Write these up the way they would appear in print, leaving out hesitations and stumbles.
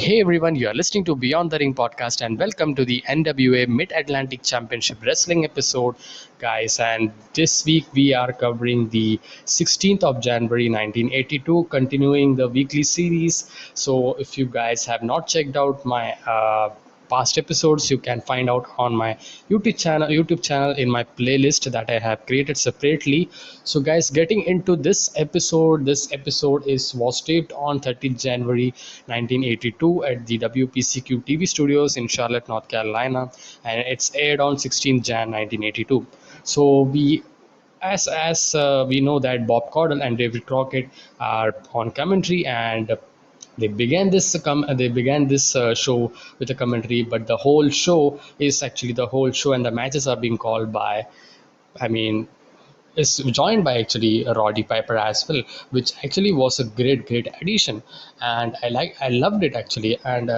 Hey everyone, you are listening to Beyond the Ring podcast and welcome to the NWA Mid-Atlantic Championship Wrestling episode, guys. And this week we are covering the 16th of January 1982, continuing the weekly series. So if you guys have not checked out my past episodes, you can find out on my youtube channel in my playlist that I have created separately. So guys, getting into this episode was taped on 30th January 1982 at the WPCQ TV studios in Charlotte, North Carolina, and it's aired on 16th Jan 1982. So we know that Bob Caudle and David Crockett are on commentary, and they began this show with a commentary, but the whole show and the matches are being called by, I mean, is joined by actually Roddy Piper as well, which actually was a great addition, and I loved it actually, and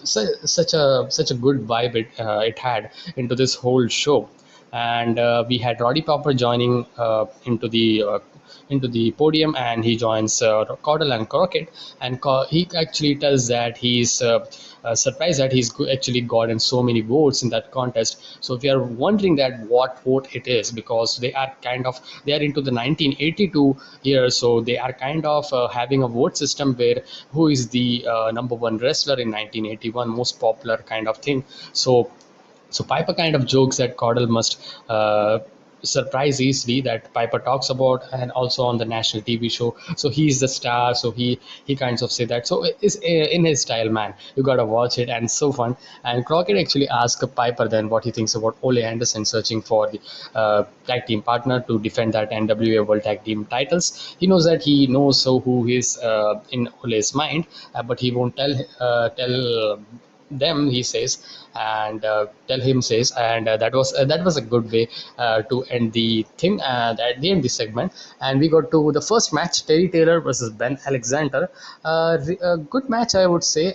such a good vibe it had into this whole show, and we had Roddy Piper joining into the podium, and he joins Caudle and Crockett, and he actually tells that he's surprised that actually gotten so many votes in that contest. So if you are wondering that what vote it is, because they are into the 1982 year, so they are kind of having a vote system where who is the number one wrestler in 1981, most popular kind of thing. So Piper kind of jokes that Caudle must surprise easily that Piper talks about, and also on the national TV show. So he's the star. So he kinds of say that. So it's in his style, man. You gotta watch it, and it's so fun. And Crockett actually asked Piper then what he thinks about Ole Anderson searching for the tag team partner to defend that NWA World Tag Team titles. He knows that he knows who is in Ole's mind, but he won't tell them, he says, and tell him says, and that was a good way to end the thing, at the end of the segment. And we got to the first match, Terry Taylor versus Ben Alexander. A good match, I would say.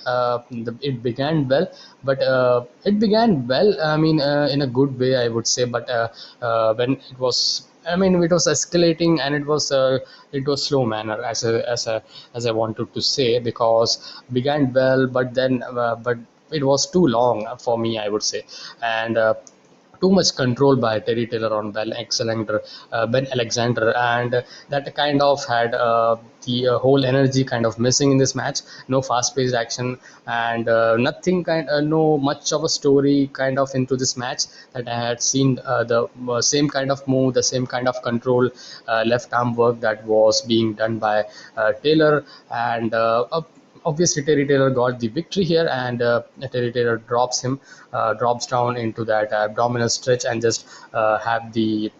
It began well, but I mean, in a good way, I would say. But when it was, I mean, it was escalating, and it was slow manner, as I wanted to say, because began well, but it was too long for me, I would say, and too much control by Terry Taylor on Ben Alexander, and that kind of had the whole energy kind of missing in this match. No fast-paced action, and no much of a story kind of into this match that I had seen. The same kind of move, the same kind of control, left arm work that was being done by Taylor, and obviously Terry Taylor got the victory here, and Terry Taylor drops down into that abdominal stretch, and just have the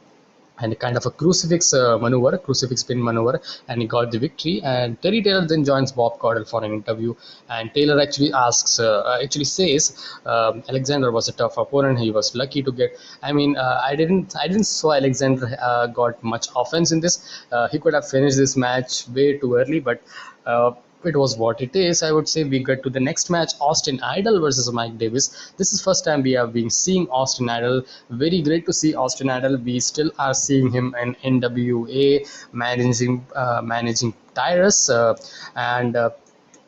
and kind of a crucifix pin maneuver, and he got the victory. And Terry Taylor then joins Bob Caudle for an interview, and Taylor actually says Alexander was a tough opponent. He was lucky to get. I mean, I didn't saw Alexander got much offense in this. He could have finished this match way too early, but. It was what it is, I would say. We get to the next match, Austin Idol versus Mike Davis. This is first time we have been seeing Austin Idol. Very great to see Austin Idol. We still are seeing him in NWA, managing Tyrus, and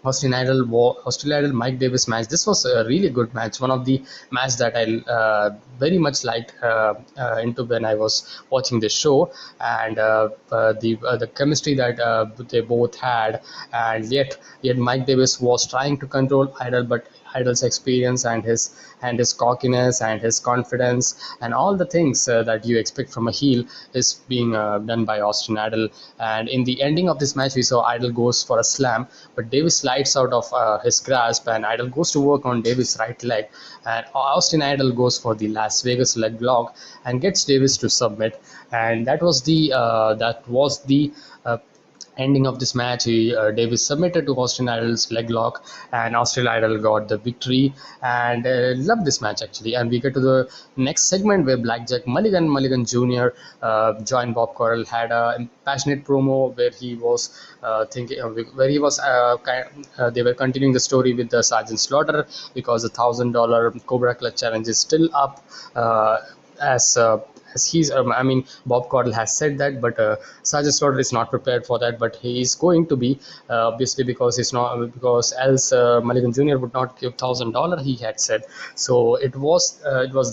Austin Idol Mike Davis match. This was a really good match. One of the match that I very much liked into when I was watching this show, and the chemistry that they both had, and yet Mike Davis was trying to control Idol, but Idol's experience and his cockiness and his confidence and all the things that you expect from a heel is being done by Austin Idol. And in the ending of this match, we saw Idol goes for a slam, but Davis slides out of his grasp, and Idol goes to work on Davis' right leg, and Austin Idol goes for the Las Vegas leg lock and gets Davis to submit. And that was the ending of this match. Davis submitted to Austin Idol's leg lock, and Austin Idol got the victory, and loved this match actually. And we get to the next segment where Blackjack Mulligan Jr. Joined Bob Caudle, had a passionate promo where he was they were continuing the story with the Sergeant Slaughter, because the $1,000 Cobra Clutch challenge is still up, as he's I mean Bob Caudle has said that, but Sergeant Slaughter is not prepared for that, but he is going to be, obviously, because he's not, because else Mulligan Jr. would not give $1,000, he had said. So it was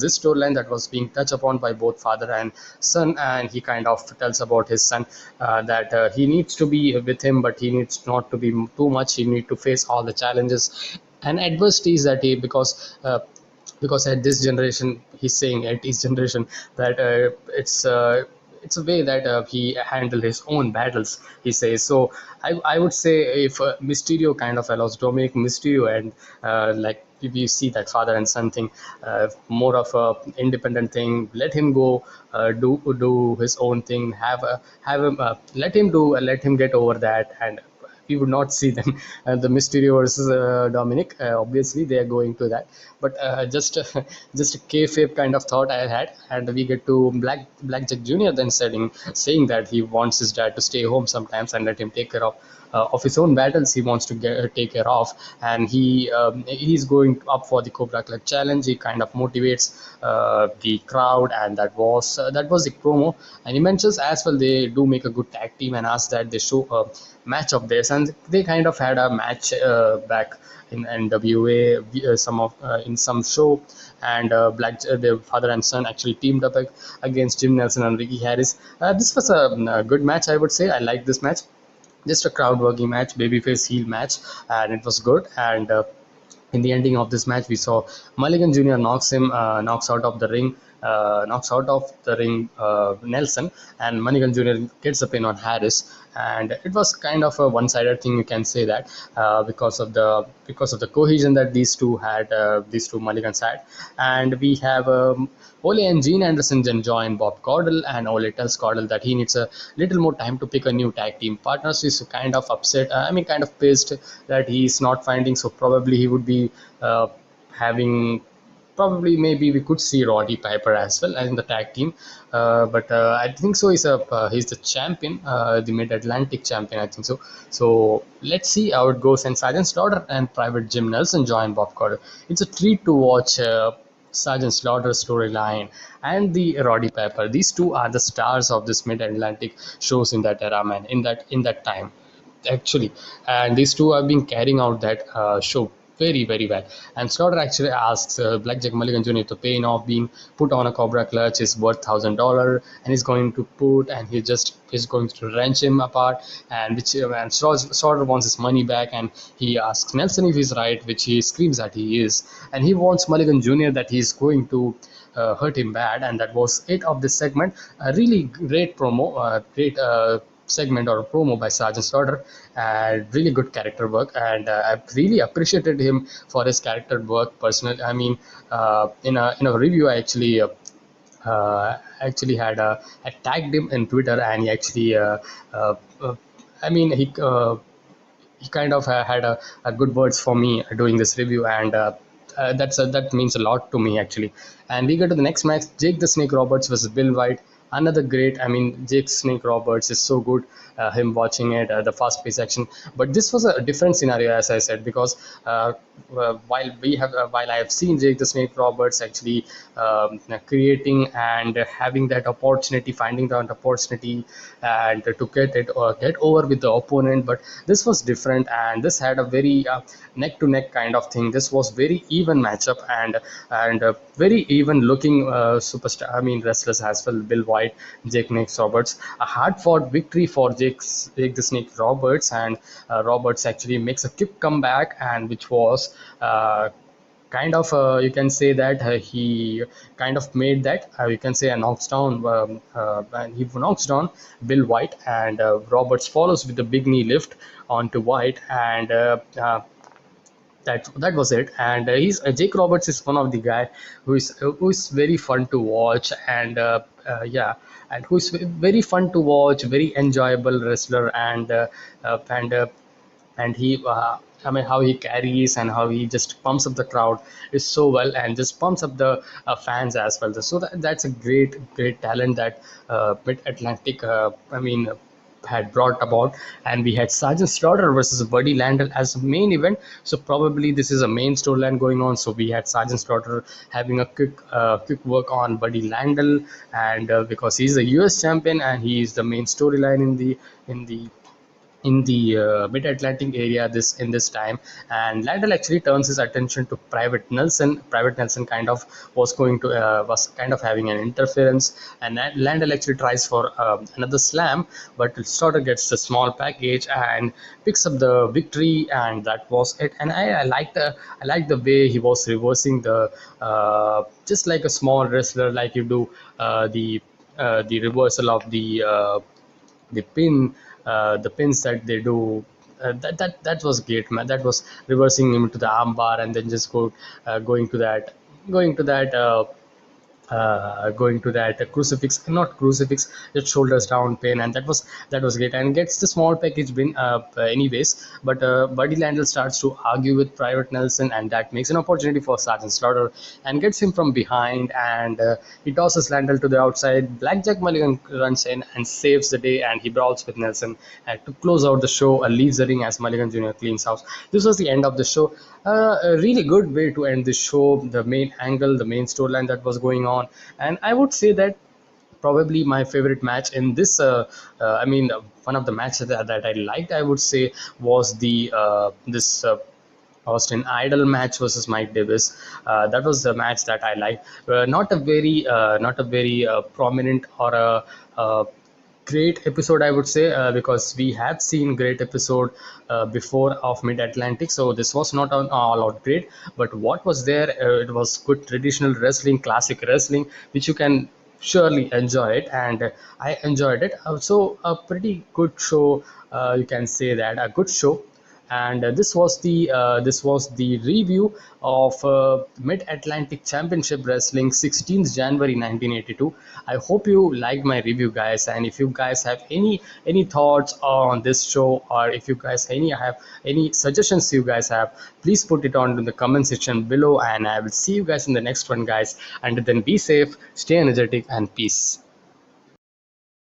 this storyline that was being touched upon by both father and son, and he kind of tells about his son, that he needs to be with him, but he needs not to be too much. He need to face all the challenges and adversities that he, because at this generation, he's saying at his generation, that it's a way that he handled his own battles, he says. So I would say, if Mysterio kind of allows Dominic Mysterio, and like if you see that father and son thing, more of a independent thing, let him go, do his own thing, have him, let him get over that, and we would not see them the Mysterio versus Dominic. Obviously, they are going to that, but just a kayfabe kind of thought I had, and we get to Blackjack Jr. then saying that he wants his dad to stay home sometimes and let him take care of his own battles. He wants to take care of, and he's going up for the Cobra Clutch challenge. He kind of motivates the crowd, and that was the promo. And he mentions as well, they do make a good tag team, and asks that they show a match of theirs, and they kind of had a match back in NWA, some of in some show, and their father and son actually teamed up against Jim Nelson and Ricky Harris. This was a good match, I would say. I like this match, just a crowd working match, babyface heel match, and it was good. And in the ending of this match, we saw Mulligan Jr. knocks out of the ring Nelson, and Mulligan Jr. gets a pin on Harris. And it was kind of a one-sided thing, you can say that, because of the cohesion that these two had, these two Mulligans had. And we have Ole and Gene Anderson then join Bob Caudle, and Ole tells Caudle that he needs a little more time to pick a new tag team partner. So he's kind of upset, kind of pissed that he's not finding, so probably he would be having, probably maybe we could see Roddy Piper as well in the tag team, but I think so. He's the champion, the Mid-Atlantic champion, I think so. So let's see how it goes. And Sergeant Slaughter and Private Jim Nelson join Bob Caudle. It's a treat to watch Sergeant Slaughter's storyline and the Roddy Piper. These two are the stars of this Mid-Atlantic shows in that era, man. In that time, actually, and these two have been carrying out that show very very well. And Slaughter actually asks Blackjack Mulligan Jr. to pay off being put on a Cobra Clutch is worth $1,000, and he's going to put, and he's going to wrench him apart, and Slaughter wants his money back, and he asks Nelson if he's right, which he screams that he is, and he wants Mulligan Jr. that he's going to hurt him bad. And that was it of this segment. A really great promo, great segment or promo by Sergeant Slaughter, and really good character work. And I really appreciated him for his character work personally. I mean, in a review, I actually had I tagged him in Twitter, and he actually uh, uh, I mean he kind of had a good words for me doing this review, and that means a lot to me, actually. And we go to the next match: Jake the Snake Roberts versus Bill White. Another great, Jake Snake Roberts is so good, him watching it, the fast paced action. But this was a different scenario, as I said, because while I have seen Jake the Snake Roberts actually creating and having that opportunity, finding that opportunity, and to get over with the opponent. But this was different, and this had a very neck to neck kind of thing. This was very even matchup, and very even looking superstar, wrestlers as well. Bill White, Jake Snake Roberts, a hard fought victory for Jake the Snake Roberts. And Roberts actually makes a quick comeback, and which was kind of you can say that he kind of made that, you can say, a knocks down, and he knocks down Bill White, and Roberts follows with the big knee lift onto White. And that was it. And he's Jake Roberts is one of the guy who is very fun to watch, and yeah, and who is very fun to watch, very enjoyable wrestler. And and he how he carries and how he just pumps up the crowd is so well, and just pumps up the fans as well. So that's a great talent that Mid Atlantic, had brought about, and we had Sergeant Slaughter versus Buddy Landon as a main event. So probably this is a main storyline going on. So we had Sergeant Slaughter having a quick work on Buddy Landon, and because he's a US champion and he is the main storyline in the Mid-Atlantic area this time. And Landell actually turns his attention to Private Nelson. Private Nelson kind of was kind of having an interference, and Landell actually tries for another slam, but Slaughter gets the small package and picks up the victory, and that was it. And I like the way he was reversing the just like a small wrestler, like you do the reversal of the the pins that they do. That was great, man. That was reversing him to the armbar and then just going to that going to that going to that crucifix, not crucifix, just shoulders down pin, and that was great, and gets the small package win anyways. But Buddy Landell starts to argue with Private Nelson, and that makes an opportunity for Sergeant Slaughter and gets him from behind, and he tosses Landell to the outside. Blackjack Mulligan runs in and saves the day, and he brawls with Nelson to close out the show, leaves the ring as Mulligan Jr. cleans house. This was the end of the show. A really good way to end the show, the main angle, the main storyline that was going on. And I would say that probably my favorite match in this one of the matches that I liked, I would say, was the this Austin Idol match versus Mike Davis. That was the match that I liked. Not a very prominent or a great episode, I would say, because we have seen great episode before of Mid-Atlantic, so this was not an all out great, but what was there, it was good traditional wrestling, classic wrestling, which you can surely enjoy it, and I enjoyed it. So a pretty good show, you can say that a good show. And this was the review of Mid-Atlantic Championship Wrestling, 16th January 1982. I hope you liked my review, guys, and if you guys have any thoughts on this show, or if you guys have any suggestions you guys have, please put it on in the comment section below, and I will see you guys in the next one, guys. And then be safe, stay energetic, and peace.